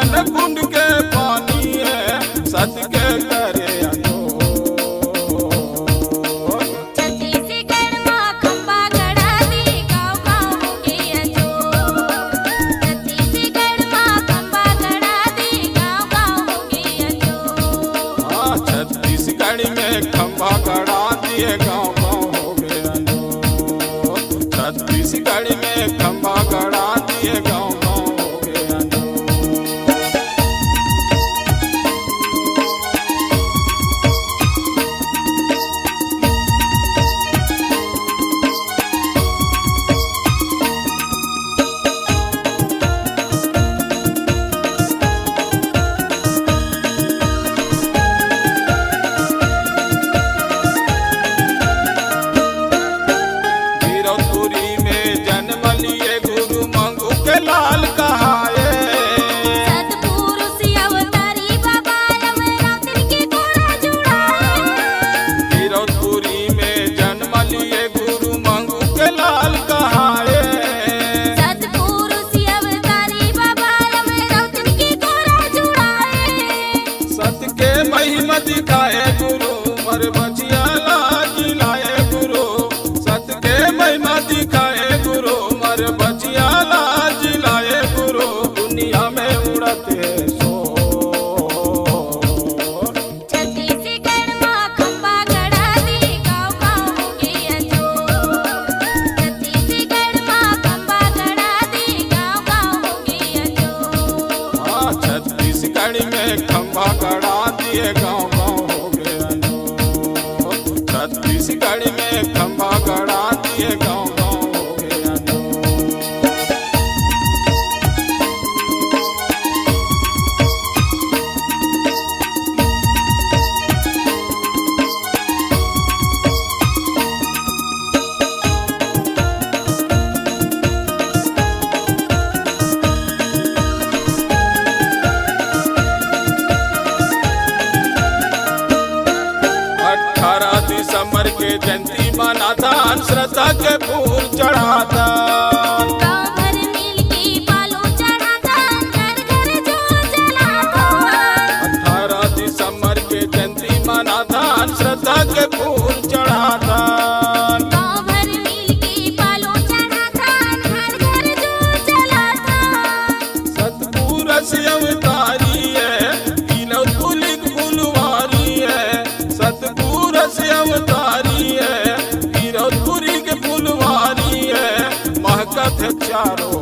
ज्ञान कुंड के पानी है सत के करे छत्तीसगढ़ मां खंबा गड़ा दी गाँव गाँव होके अंजोर। छत्तीसगढ़ मां खंबा गड़ा दी गाँव गाँव होके अंजोर। छत्तीसगढ़ में खंबा गड़ा दिए गाँव गाँव हो गया छत्तीसगढ़ में खंबा गड़ा दिए गाँव गाँव हो गया वीरपुरी में जन्म लिए गुरु मंगू के लाल कहाए सतपुरुष अवतारी बाबा अमरावती के कोरा जुड़ाए। वीरपुरी में जन्म लिए गुरु मंगू के लाल कहाए सतपुरुष अवतारी बाबा अमरावती के कोरा जुड़ाए। सत के महिमा दिखाए गुरु मर बचिया लाज लाए गुरु सत के महिमा दिखाए गुरु मर बचिया लाज लाए गुरु दुनिया में उड़ते शोर। छत्तीसगढ़ मां खंबा गड़ा दी गाँव गाँव होके अंजोर। छत्तीसगढ़ मां खंबा गड़ा दी गाँव गाँव होके अंजोर। छत्तीसगढ़ में खंबा गड़ा दिए गाँव गाँव हो गया छत्तीसगढ़ में खंबा गड़ा दिए गाँव गाँव हो गया दिसंबर के जयंती मनाता श्रद्धा के फूल चढ़ाता गाँव भर मिल के बालू चढ़ाता घर घर जो जलाता। 18 दिसंबर के जयंती मनाता श्रद्धा के फूल चढ़ाता गाँव भर मिल के बालू चढ़ाता घर घर जो जलाता। सतपुरुष अवतारी है तीनों तुलिक फुलवारी है सतपुरुष अवतारी है तीनों तुलिक फुलवारी है महकत चारों